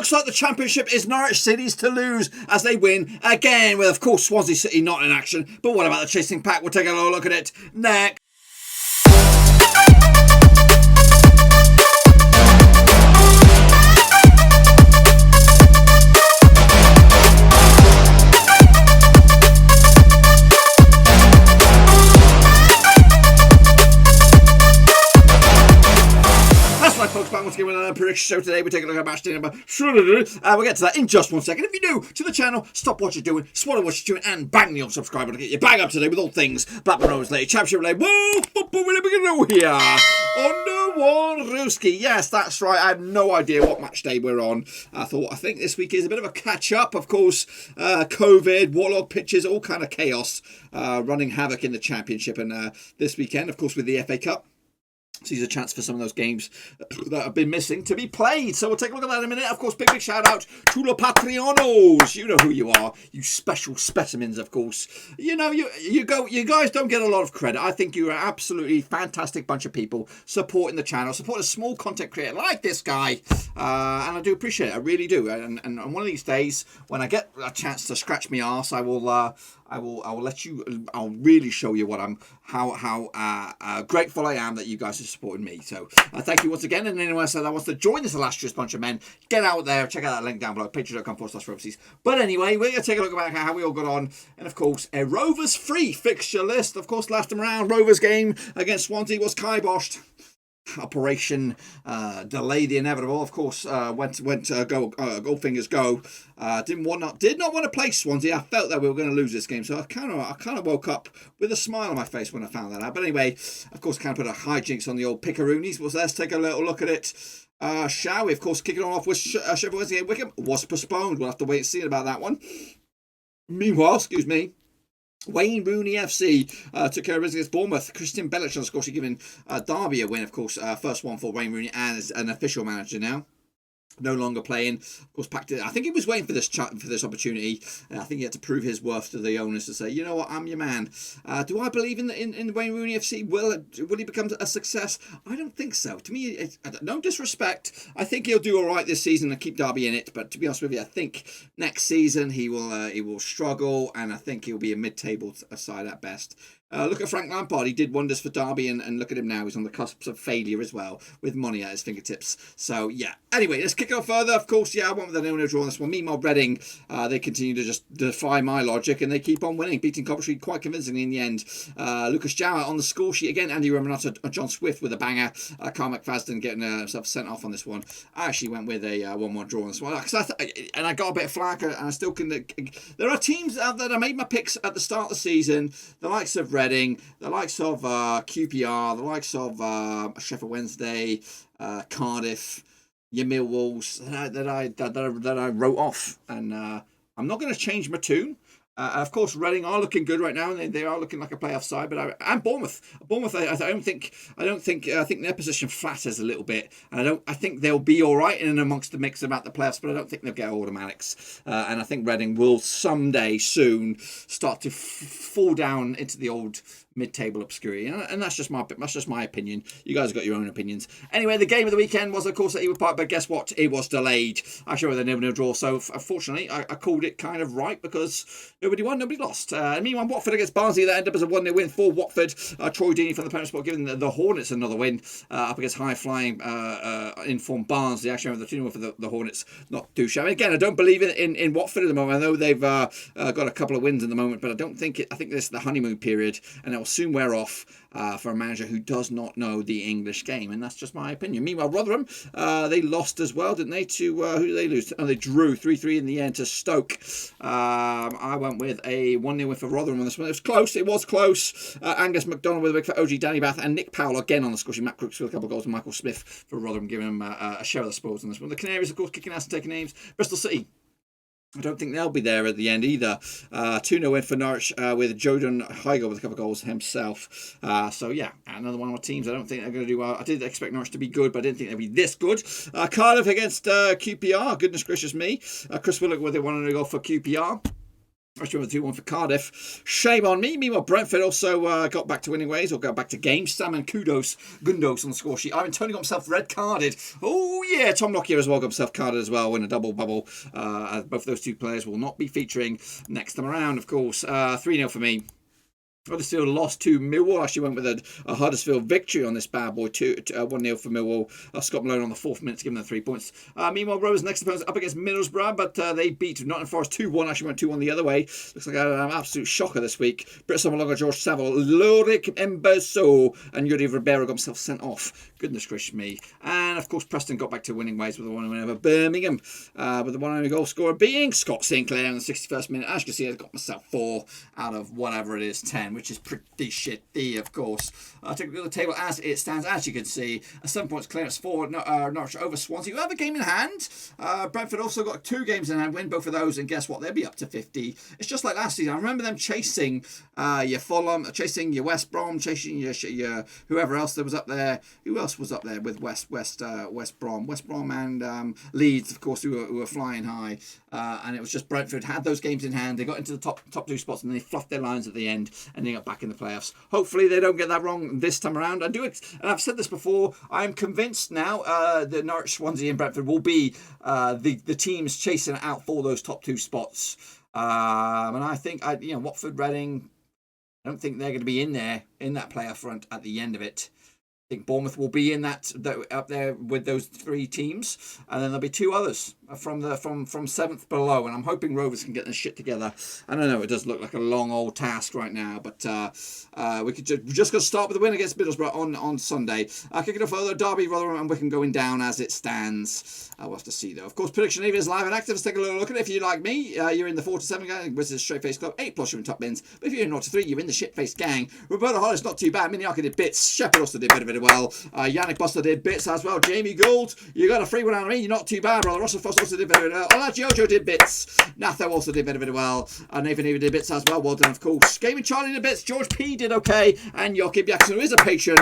Looks like the Championship is Norwich City's to lose as they win again, with of course Swansea City not in action. But what about the chasing pack? We'll take a look at it next. Once again with another prediction show today. We take a look at Matchday number. We'll get to that in just 1 second. If you're new to the channel, stop what you're doing, swallow what you're doing, and bang the unsubscribe button to get you bang up today with all things Blackburn Rovers later. Championship related. Whoa, what are we going to do here? Under one Ruski. Yes, that's right. I have no idea what match day we're on. I think this week is a bit of a catch up. Of course, COVID, waterlogged pitches, all kind of chaos running havoc in the Championship. And this weekend, of course, with the FA Cup, sees a chance for some of those games that have been missing to be played. So we'll take a look at that in a minute. Of course, big shout out to the Patreonos. You know who you are. You special specimens, of course. You know, you guys don't get a lot of credit. I think you're an absolutely fantastic bunch of people supporting the channel, support a small content creator like this guy. And I do appreciate it. I really do. And one of these days, when I get a chance to scratch my arse, I will let you. I'll really show you what how grateful I am that you guys are supporting me. So thank you once again. And anyone else that wants to join this illustrious bunch of men, get out there, check out that link down below, patreon.com/Roverseas. But anyway, we're going to take a look at how we all got on, and of course a Rovers free fixture list. Of course, last time around, Rovers game against Swansea was kiboshed. Operation delay the inevitable. Of course, went Goldfingers go. Did not want to play Swansea. I felt that we were going to lose this game, so I kind of woke up with a smile on my face when I found that out. But anyway, of course, kind of put a hijinks on the old Pickaroonies. Well, let's take a little look at it. Shall we? Of course, kicking off with Sheffield Wednesday at Wickham was postponed. We'll have to wait and see about that one. Meanwhile, Wayne Rooney FC took care of business against Bournemouth. Christian Belic, of course, giving Derby a win, of course. First one for Wayne Rooney as an official manager now. No longer playing, of course. Packed it. I think he was waiting for this opportunity. I think he had to prove his worth to the owners to say, you know what, I'm your man. Do I believe in Wayne Rooney FC? Will he become a success? I don't think so. To me, no disrespect. I think he'll do all right this season and keep Derby in it. But to be honest with you, I think next season he will struggle, and I think he'll be a mid-table side at best. Look at Frank Lampard. He did wonders for Derby, and look at him now. He's on the cusp of failure as well, with money at his fingertips. So, yeah. Anyway, let's kick on further. Of course, yeah, I went with the 0-0 draw on this one. Meanwhile, Reading, they continue to just defy my logic, and they keep on winning, beating Coventry quite convincingly in the end. Lucas Jauer on the score sheet again. Andy Romanotto, John Swift with a banger. Carl McFadden getting himself sent off on this one. I actually went with a 1-1 draw on this one. And I got a bit of flack, and I still can... There are teams out there that made my picks at the start of the season, the likes of Reading, the likes of QPR, the likes of Sheffield Wednesday, Cardiff, your Millwalls that I wrote off, and I'm not going to change my tune. Of course, Reading are looking good right now, and they are looking like a playoff side. But and Bournemouth, I think their position flatters a little bit, and I think they'll be all right in and amongst the mix about the playoffs. But I don't think they'll get automatics, and I think Reading will someday soon start to fall down into the old mid-table obscurity, and that's just my opinion. You guys have got your own opinions. Anyway, the game of the weekend was, of course, at Ewood Park, but guess what? It was delayed. I showed the 0-0 draw, so unfortunately, I called it kind of right because nobody won, nobody lost. Meanwhile, Watford against Barnsley, that ended up as a 1-0 win for Watford. Troy Deeney from the penalty spot giving the Hornets another win up against high-flying, informed Barnsley. Actually, the 2-0 for the Hornets, not too shabby. Again, I don't believe in Watford at the moment. I know they've got a couple of wins at the moment, but I don't think I think this is the honeymoon period, and it will soon wear off for a manager who does not know the English game, and that's just my opinion. Meanwhile, Rotherham, they lost as well, didn't they? To who did they lose? Oh, they drew 3-3 in the end to Stoke. I went with a 1-0 win for Rotherham on this one. It was close. Angus McDonald with a win for OG Danny Bath, and Nick Powell again on the score sheet. Matt Crooks with a couple of goals, and Michael Smith for Rotherham giving him a share of the spoils on this one. The Canaries, of course, kicking ass and taking names. Bristol City, I don't think they'll be there at the end either. 2-0 win for Norwich with Jordan Hygo with a couple of goals himself. So, yeah, another one of my teams. I don't think they're going to do well. I did expect Norwich to be good, but I didn't think they'd be this good. Cardiff against QPR. Goodness gracious me. Chris Willock with a 1-0 goal for QPR. Actually, went 2-1 for Cardiff. Shame on me. Meanwhile, Brentford also got back to winning ways, or got back to games. Sam and Gundos on the score sheet. Ivan Toney got himself red carded. Oh, yeah. Tom Lockyer as well got himself carded as well in a double bubble. Both of those two players will not be featuring next time around, of course. 3-0 for me. Huddersfield lost to Millwall. Actually went with a Huddersfield victory on this bad boy. 1-0 for Millwall. Scott Malone on the 4th minute to give them the 3 points. Meanwhile, Rovers next opponent up against Middlesbrough, but they beat Nottingham Forest 2-1. Actually went 2-1 the other way. Looks like an absolute shocker this week. Bristol Malonga, George Saville, Lorik Mbeso, and Yuri Ribeiro got himself sent off. Goodness gracious me. And of course, Preston got back to winning ways with the 1-0 over Birmingham. With the 1-0 goal scorer being Scott Sinclair in the 61st minute. As you can see, I've got myself 4 out of whatever it is, 10. Which is pretty shitty, of course. I'll take a look at the table as it stands. As you can see, a 7 points clearance for Norwich over Swansea, who have a game in hand. Brentford also got 2 games in hand, win both of those, and guess what? They'll be up to 50. It's just like last season. I remember them chasing your Fulham, chasing your West Brom, chasing your whoever else there was up there. Who else was up there with West Brom? West Brom and Leeds, of course, who were flying high. And it was just Brentford had those games in hand. They got into the top 2 spots, and then they fluffed their lines at the end, and they got back in the playoffs. Hopefully they don't get that wrong this time around. And I've said this before, I'm convinced now that Norwich, Swansea and Brentford will be the teams chasing out for those top 2 spots. And I think Watford, Reading, I don't think they're going to be in that playoff front at the end of it. I think Bournemouth will be in that up there with those 3 teams, and then there'll be 2 others from 7th below. And I'm hoping Rovers can get this shit together. I don't know, it does look like a long old task right now, but we're just going to start with the win against Middlesbrough on Sunday. Kicking off further, Derby, Rotherham and Wycombe going down as it stands. We'll have to see though. Of course, Prediction Eva is live and active. Let's take a little look at it. If you like me, you're in the 4 to 7 gang, which is Straight Face Club. 8+ you're in top bins. But if you're in 0 to 3, you're in the shit face gang. Roberto Hollis not too bad. Miniaka did bits. Shepard also did a bit of it well. Yannick Buster did bits as well. Jamie Gould, you got a free one out of me. You're not too bad, brother. Russell Frost also did a bit of it well. Jojo did bits. Natho also did a bit of it well. Nathan Eva did bits as well. Well done, of course. Gaming Charlie did bits. George P did okay. And Joachim Jackson, who is a patron,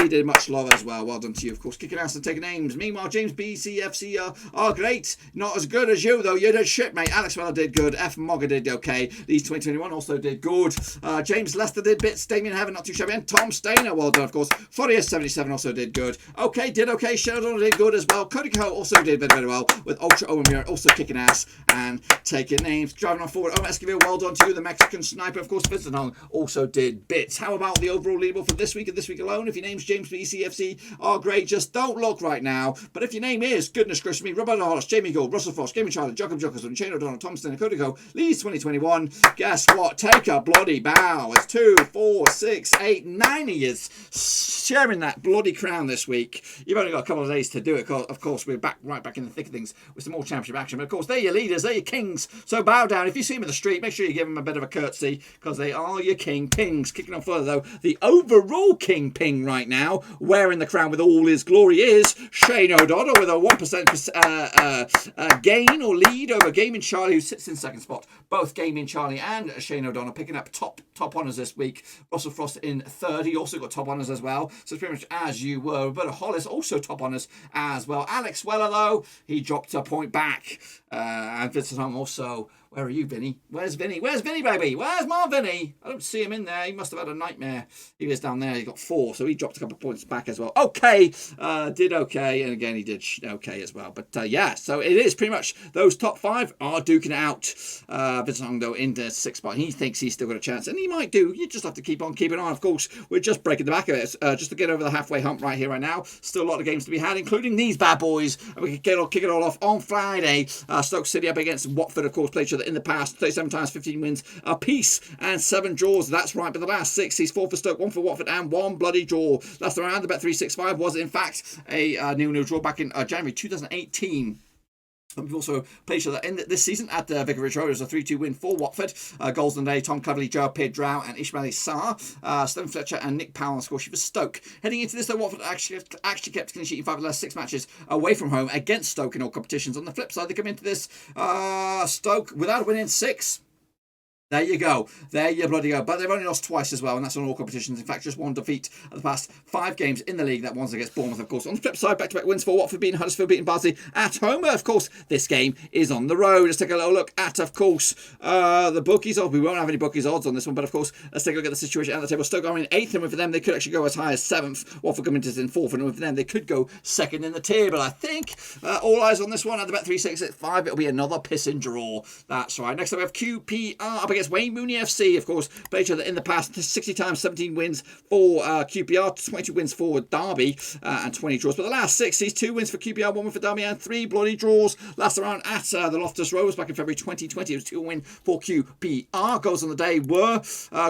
he did much love as well. Well done to you, of course. Kicking ass and taking names. Meanwhile, James BCFC are great. Not as good as you, though. You did shit, mate. Alex Weller did good. F. Mogger did okay. These 2021 also did good. James Lester did bits. Damien Heaven, not too shabby. And Tom Stainer, well done, of course. 40S77 also did good. Okay, did okay. Sheldon did good as well. Cody Cole also did very well. With Ultra Owen Muir also kicking ass and taking names. Driving on forward. Owen Esquivel, well done to you. The Mexican sniper, of course. Vincent Hong also did bits. How about the overall leaderboard for this week and this week alone? If your name's James BCFC, are great. Just don't look right now. But if your name is, goodness gracious me, Roberto Hollis, Jamie Gould, Russell Frost, Gaming Charlie, Jacob Jockerson, Shane O'Donnell, Tom Stainer, Cody Cole, Leeds 2021. Guess what? Take a bloody bow. It's 2, 4, 6, 8, 9 of yous sharing that bloody crown this week. You've only got a couple of days to do it. Of course, we're right back in the thick of things with some more championship action. But of course, they're your leaders, they're your kings. So bow down. If you see them in the street, make sure you give them a bit of a curtsy because they are your king pings. Kicking on further though, the overall king ping right now, wearing the crown with all his glory, is Shane O'Donnell with a 1% gain or lead over Gaming Charlie, who sits in 2nd spot. Both Gaming Charlie and Shane O'Donnell picking up top honours this week. Russell Frost in 3rd. He also got top honours as well. So it's pretty much as you were. Roberto Hollis also top honours as well. Alex Weller though, he dropped a point back. And Vincent Hong also. Where are you, Vinny? Where's Vinny? Where's Vinny, baby? Where's my Vinny? I don't see him in there. He must have had a nightmare. He was down there. He got 4, so he dropped a couple of points back as well. Okay, did okay, and again he did okay as well. But yeah, so it is pretty much those top 5 are duking it out. Vincent Hong though into 6th spot. He thinks he's still got a chance, and he might do. You just have to keep on keeping on. Of course, we're just breaking the back of it, just to get over the halfway hump right here, right now. Still a lot of games to be had, including these bad boys. And we can kick it all off on Friday. Stoke City up against Watford, of course, played each other in the past. 37 times, 15 wins apiece, and 7 draws. That's right, but the last 6, he's 4 for Stoke, 1 for Watford, and 1 bloody draw. Last round, the Bet365 was in fact a 0-0 draw back in January 2018. We've also played each other in this season at Vicarage Road. It was a 3-2 win for Watford. Goals on the day, Tom Cleverley, Joe Pedrow and Ismail Sarr. Stephen Fletcher and Nick Powell on the score sheet for Stoke. Heading into this, though, Watford actually kept clean sheet in 5 of the last 6 matches away from home against Stoke in all competitions. On the flip side, they come into this Stoke without winning 6. There you go. There you bloody go. But they've only lost twice as well, and that's on all competitions. In fact, just one defeat at the past 5 games in the league. That one's against Bournemouth, of course. On the flip side, back-to-back wins for Watford, beating Huddersfield, beating Barnsley at home. Of course, this game is on the road. Let's take a little look at, of course, the bookies. We won't have any bookies odds on this one, but of course, let's take a look at the situation at the table. Stoke are in 8th, and for them, they could actually go as high as 7th. Watford coming in 4th, and with them, they could go 2nd in the table, I think. All eyes on this one at the Bet365 at 5. It'll be another pissing draw. That's right. Next up, we have QPR up against Wayne Mooney FC. Of course, played each other in the past. 60 times, 17 wins for QPR, 22 wins for Derby, and 20 draws. But the last 6 sees 2 wins for QPR, 1 win for Derby, and 3 bloody draws. Last around at the Loftus Rovers back in February 2020. It was 2 win for QPR. Goals on the day were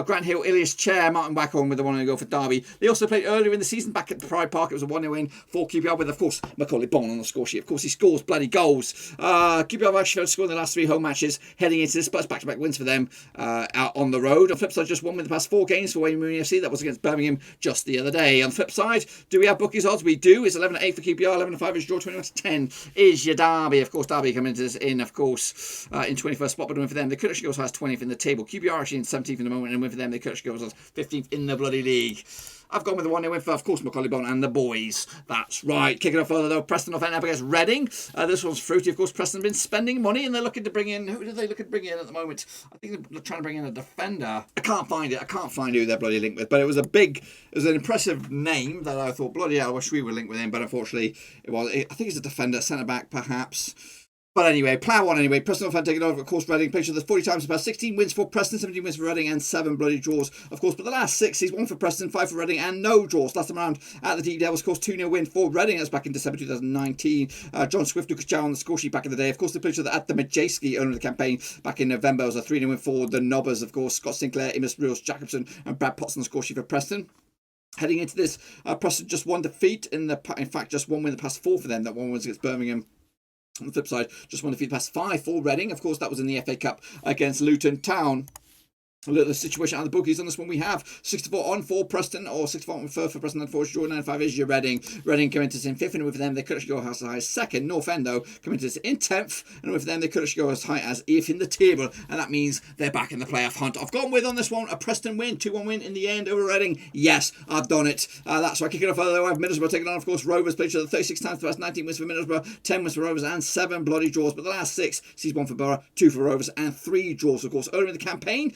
Grant Hill, Ilias Chair, Martin Waghorn with the 1-0 goal for Derby. They also played earlier in the season back at Pride Park. It was a 1-0 win for QPR with, of course, Macaulay Bonne on the score sheet. Of course, he scores bloody goals. QPR have actually scored in the last 3 home matches heading into this, but it's back-to-back wins for them out on the road. On the flip side, just 1 win the past 4 games for Wayne Mooney FC. That was against Birmingham just the other day. On the flip side, do we have bookies odds? We do. It's 11-8 for QPR, 11-5 is draw, 21-10 is your Derby. Of course, Derby coming into this in 21st spot, but a win for them. They could actually go as high as 20th in the table. QPR actually in 17th in the moment, and a win for them. They could actually go as 15th in the bloody league. I've gone with the 1-0 win for, of course, Macaulay Bonne and the boys. That's right. Kicking off further, though, Preston off up against Reading. This one's fruity. Of course, Preston have been spending money, and they're looking to bring in... Who do they look to bring in at the moment? I think they're trying to bring in a defender. I can't find it. I can't find who they're bloody linked with, but it was an impressive name that I thought, bloody hell, I wish we were linked with him, but unfortunately, I think it's a defender, centre-back, perhaps. But anyway, plough on anyway. Preston have taken over, of course, Reading. Played the 40 times about 16 wins for Preston, 17 wins for Reading, and 7 bloody draws, of course. But the last 6 is 1 for Preston, 5 for Reading, and no draws. Last time around at the Deep Devils, of course, 2-0 win for Reading. That's back in December 2019. John Swift, Lucas Chow on the score sheet back in the day. Of course, they played each other at the Majewski owner of the campaign back in November. It was a 3-0 win for the Nobbers, of course. Scott Sinclair, Imus Bruce, Jacobson, and Brad Potts on the score sheet for Preston. Heading into this, Preston just 1 defeat in fact, just 1 win the past 4 for them. That 1 was against Birmingham. On the flip side, just 1 defeat the past 5 for Reading. Of course, that was in the FA Cup against Luton Town. A little situation out of the bookies on this one. We have 64 on for Preston, or 64 on for Preston, and 4 is draw. 95 is your Reading. Reading coming to us in 5th, and with them they could actually go as high as 2nd. North End, though, coming to us in 10th, and with them they could actually go as high as 8th in the table, and that means they're back in the playoff hunt. I've gone with on this one a Preston win, 2-1 win in the end over Reading. Yes, I've done it. That's why kicking off further. I have Middlesbrough taking on, of course, Rovers. Played each other 36 times, the past 19 wins for Middlesbrough, 10 wins for Rovers, and 7 bloody draws. But the last 6 sees 1 for Borough, 2 for Rovers, and 3 draws. Of course, earlier in the campaign,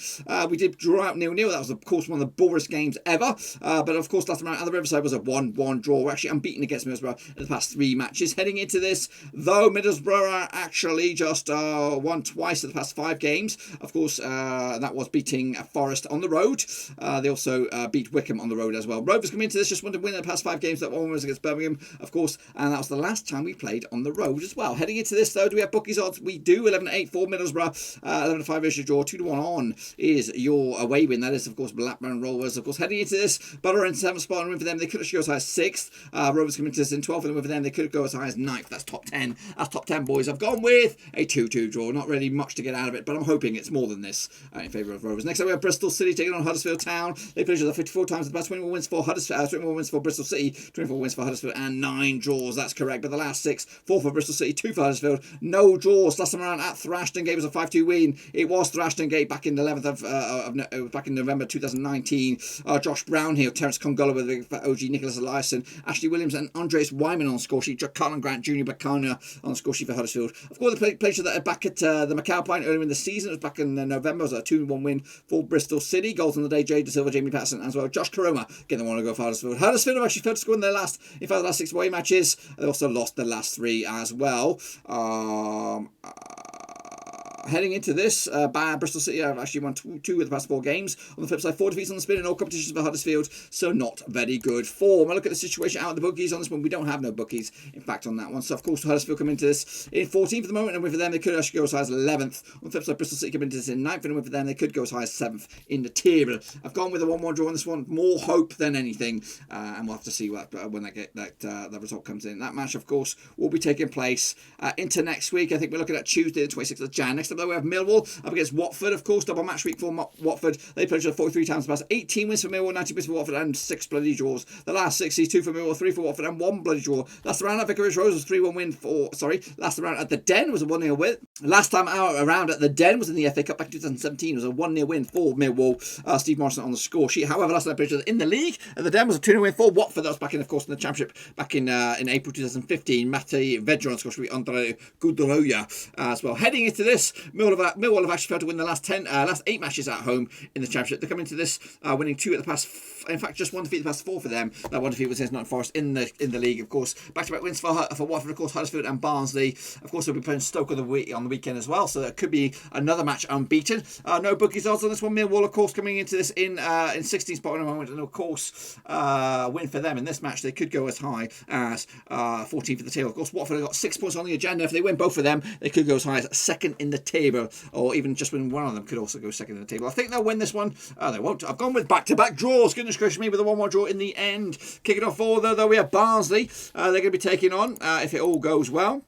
we did draw out 0-0. That was, of course, one of the boringest games ever. But, of course, last time around at the Riverside was a 1-1 draw. We're actually unbeaten against Middlesbrough in the past 3 matches. Heading into this, though, Middlesbrough are actually just won twice in the past 5 games. Of course, that was beating Forest on the road. They also beat Wickham on the road as well. Rovers come into this, just wanted to win in the past 5 games. That one was against Birmingham, of course, and that was the last time we played on the road as well. Heading into this, though, do we have bookies odds? We do. 11-8 for Middlesbrough. 11-5 is your draw. 2-1 on is your away win. That is, of course, Blackburn Rovers. Of course, heading into this, Borough in 7th spot, and win for them. They could actually go as high as 6th. Rovers coming to this in 12th, and win for them. They could go as high as 9th. That's top 10. That's top 10, boys. I've gone with a 2-2 draw. Not really much to get out of it, but I'm hoping it's more than this in favour of Rovers. Next up, we have Bristol City taking on Huddersfield Town. They played each other 54 times. The past 21 wins for Huddersfield, 21 wins for Bristol City, 24 wins for Huddersfield, and 9 draws. That's correct. But the last 6, 4 for Bristol City, 2 for Huddersfield, no draws. Last time around at Thrashton Gate was a 5-2 win. It was Thrashton Gate back in the 11th of back in November 2019. Josh Brownhill, Terence Congola with OG, Nicholas Eliasson, Ashley Williams, and Andreas Wyman on the score sheet. Carlin Grant Jr. Bacana on the score sheet for Huddersfield. Of course, they played each other back at the Macau Pint earlier in the season. It was back in November. It was a 2-1 win for Bristol City. Goals on the day, Jay De Silva, Jamie Patterson, as well. Josh Karoma getting the one to go for Huddersfield. Huddersfield have actually failed to score in the last 6 away matches. They also lost the last 3 as well. Heading into this, Bristol City have actually won 2 of the past 4 games. On the flip side, 4 defeats on the spin in all competitions for Huddersfield, so not very good form. I look at the situation out of the bookies on this one. We don't have no bookies, in fact, on that one. So, of course, Huddersfield come into this in 14th at the moment, and with them, they could actually go as high as 11th. On the flip side, Bristol City come into this in 9th, and with them, they could go as high as 7th in the table. I've gone with a 1-1 draw on this one. More hope than anything, and we'll have to see when that result comes in. That match, of course, will be taking place into next week. I think we're looking at Tuesday, the 26th of Jan. Next Next up, though, we have Millwall up against Watford, of course. Double match week for Watford. They played each other 43 times past. 18 wins for Millwall, 19 wins for Watford, and 6 bloody draws. The last 62 for Millwall, 3 for Watford, and 1 bloody draw. Last round at Vicarage Road was 3-1 win for. Last round at the Den was a 1-0 win. Last time out around at the Den was in the FA Cup back in 2017. It was a 1-0 win for Millwall. Steve Morrison on the score sheet. However, last time played in the league at the Den was a 2-0 win for Watford. That was back in, of course, in the Championship back in April 2015. Matej Vedra on score sheet. Andre Gudroja as well. Heading into this, Millwall have actually failed to win the last 8 matches at home in the Championship. They're coming into this winning 2 at the past. In fact, just 1 defeat the past 4 for them. That 1 defeat was against Nottingham Forest in the league, of course. Back-to-back wins for Watford, of course. Huddersfield and Barnsley. Of course, they'll be playing Stoke on the weekend as well. So that could be another match unbeaten. No bookies odds on this one. Millwall, of course, coming into this in 16th spot at the moment, and of course, win for them in this match. They could go as high as 14th for the table. Of course, Watford have got 6 points on the agenda. If they win both of them, they could go as high as 2nd in the table, or even just win one of them could also go 2nd in the table. I think they'll win this one. They won't. I've gone with back-to-back draws. Goodness gracious me, with a 1-1 draw in the end. Kicking off all though we have Barnsley. They're going to be taking on, if it all goes well,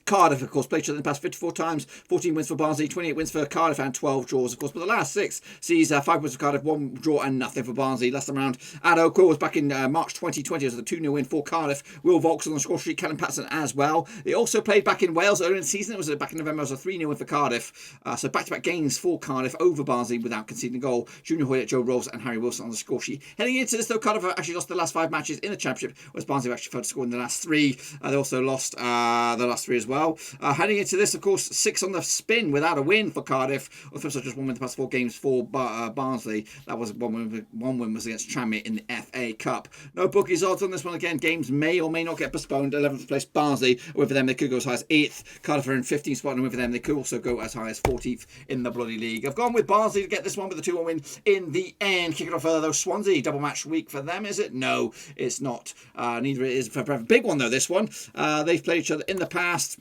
Cardiff, of course, played each other in the past 54 times. 14 wins for Barnsley, 28 wins for Cardiff, and 12 draws, of course. But the last 6 sees 5 wins for Cardiff, 1 draw, and nothing for Barnsley. Last time round at Oakham was back in March 2020. It was a 2-0 win for Cardiff. Will Vauxhall on the score sheet, Callum Patson as well. They also played back in Wales earlier in the season. It was back in November. It was a 3-0 win for Cardiff. So back-to-back games for Cardiff over Barnsley without conceding a goal. Junior Hoylett, Joe Rolls, and Harry Wilson on the score sheet. Heading into this, though, Cardiff have actually lost the last 5 matches in the Championship, whereas Barnsley have actually failed to score in the last 3. They also lost the last 3 as well. Heading into this, of course, 6 on the spin without a win for Cardiff. On the flip side, just 1 win the past 4 games for Barnsley. That was 1 win was against Tranmere in the FA Cup. No bookies odds on this one. Again, games may or may not get postponed. 11th place Barnsley. With them, they could go as high as 8th. Cardiff are in 15th spot, and with them, they could also go as high as 14th in the bloody league. I've gone with Barnsley to get this one with a 2-1 win in the end. Kicking off further, though, Swansea. Double match week for them, is it? No, it's not. Neither it is for a big one, though, this one. They've played each other in the past.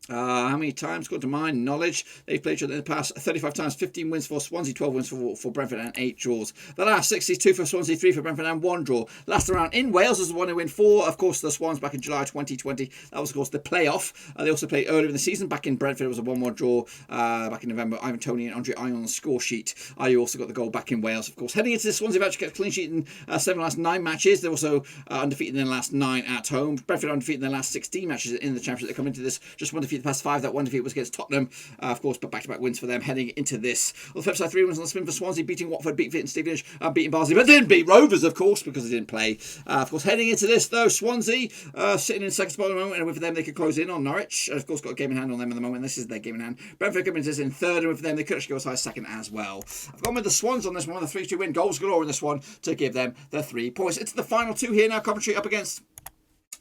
How many times? Go to my knowledge. They've played each other in the past 35 times. 15 wins for Swansea, 12 wins for Brentford, and 8 draws. The last 62 for Swansea, 3 for Brentford, and 1 draw. Last round in Wales was the 1 win for, of course, the Swans back in July 2020. That was, of course, the playoff. They also played earlier in the season back in Brentford. It was a 1-1 draw back in November. Ivan Toney and Andre Ayew on the score sheet. Ayew also got the goal back in Wales, of course. Heading into this, Swansea have actually kept a clean sheet in 7 of the last 9 matches. They're also undefeated in the last 9 at home. Brentford undefeated in the last 16 matches in the Championship. They come into this just 1 defeat the past 5. That 1 defeat was against Tottenham, of course, but back-to-back wins for them heading into this. On the flip side, 3 wins on the spin for Swansea, beating Watford, beating Stevenage, beating Barnsley, but didn't beat Rovers, of course, because they didn't play. Of course, heading into this, though, Swansea sitting in 2nd spot at the moment, and with them, they could close in on Norwich. Of course, got a game in hand on them at the moment. This is their game in hand. Brentford coming into this in 3rd, and with them, they could actually go as high as 2nd as well. I've gone with the Swans on this one, the 3-2 win. Goals galore in this one to give them the 3 points. It's the final 2 here now. Coventry up against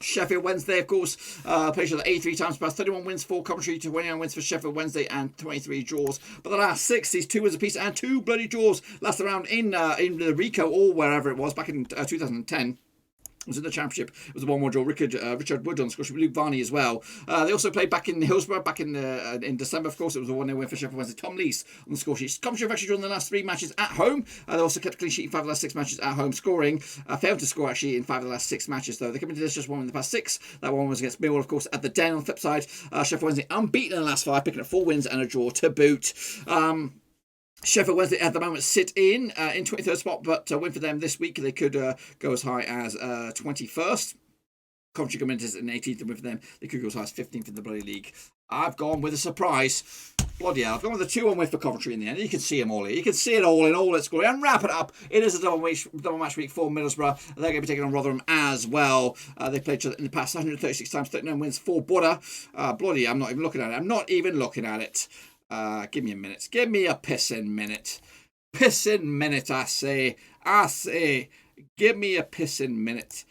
Sheffield Wednesday, of course, played each other 83 times past. 31 wins for Coventry, 29 wins for Sheffield Wednesday, and 23 draws. But the last 6, these 2 wins apiece and 2 bloody draws. Last round in the Rico or wherever it was back in 2010. Was in the Championship. It was a 1-1 draw. Richard Wood on the score sheet with Luke Varney as well. They also played back in Hillsborough back in December. Of course, it was a 1-0 win for Sheffield Wednesday. Tom Lees on the score sheet. Coventry have actually drawn the last 3 matches at home. They also kept a clean sheet in 5 of the last 6 matches at home, scoring. Failed to score actually in 5 of the last 6 matches though. They come into this just 1 in the past 6. That one was against Millwall, of course, at the Den. On the flip side, Sheffield Wednesday unbeaten in the last 5, picking up 4 wins and a draw to boot. Sheffield Wednesday at the moment sit in 23rd spot, but win for them this week. They could go as high as 21st. Coventry come into in 18th, and with them, they could go as high as 15th in the bloody league. I've gone with a surprise. Bloody hell, I've gone with a 2-1 win for Coventry in the end. You can see them all here. You can see it all in all its glory. And wrap it up. It is a double match week for Middlesbrough. They're going to be taking on Rotherham as well. They played each other in the past 136 times, 39 wins for Butter. Bloody, I'm not even looking at it. I'm not even looking at it. Give me a minute. Give me a pissing minute. Pissing minute, I say. I say. Give me a pissing minute.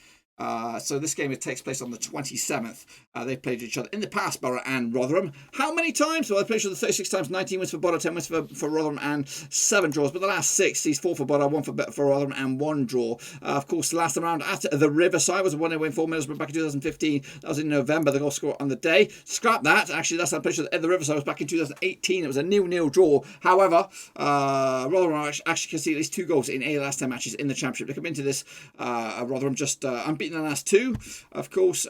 So this game, it takes place on the 27th. They've played each other in the past, Borough and Rotherham. How many times? Well, they played each other 36 times, 19 wins for Borough, 10 wins for Rotherham, and 7 draws. But the last 6, these 4 for Borough, 1 for Rotherham, and 1 draw. Of course, the last round at the Riverside was a 1-0 win for Middlesbrough back in 2015. That was in November, the goal scorer on the day. Scrap that. Actually, last time played each other at the Riverside was back in 2018. It was a 0-0 draw. However, Rotherham actually conceded at least 2 goals in 8 of the last 10 matches in the Championship. They come into this, Rotherham just unbeaten unbeaten in the last 2. Of course,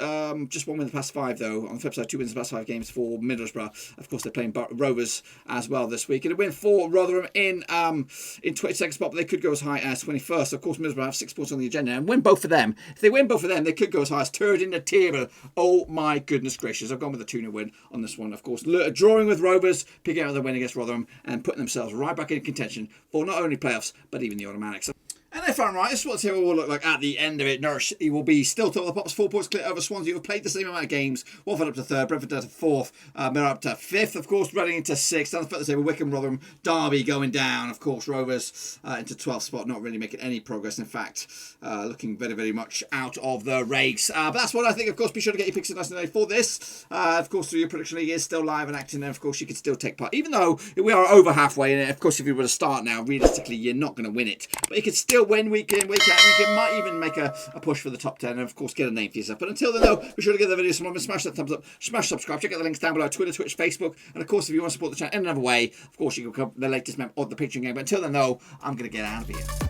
just 1 win in the past 5, though. On the flip side, 2 wins in the past 5 games for Middlesbrough. Of course, they're playing Rovers as well this week. And a win for Rotherham in 22nd spot, but they could go as high as 21st. Of course, Middlesbrough have 6 points on the agenda, and win both of them. If they win both of them, they could go as high as 3rd in the table. Oh my goodness gracious! I've gone with a 2-0 win on this one. Of course, drawing with Rovers, picking out the win against Rotherham, and putting themselves right back in contention for not only playoffs but even the automatics. And if I'm right, this is what the table will look like at the end of it. Norwich will be still top of the pops, 4 points clear over Swansea, who have played the same amount of games. Watford up to 3rd, Brentford down to 4th, Middlesbrough up to 5th, of course, running into 6th. Down the further table, Wycombe, Rotherham, Derby going down. Of course, Rovers into 12th spot, not really making any progress. In fact, looking very, very much out of the race. But that's what I think. Of course, be sure to get your picks in nice and early for this. Of course, through your prediction league is still live and acting, and of course, you can still take part. Even though we are over halfway, and of course, if you were to start now, realistically, you're not going to win it. But you can still win week in, week out. You might even make a push for the top 10 and of course get a name for yourself. But until then though, be sure to give the video some love and smash that thumbs up, smash subscribe, check out the links down below, Twitter, Twitch, Facebook, and of course if you want to support the channel in another way, of course you can become the latest member of the Patreon game. But until then though, I'm going to get out of here.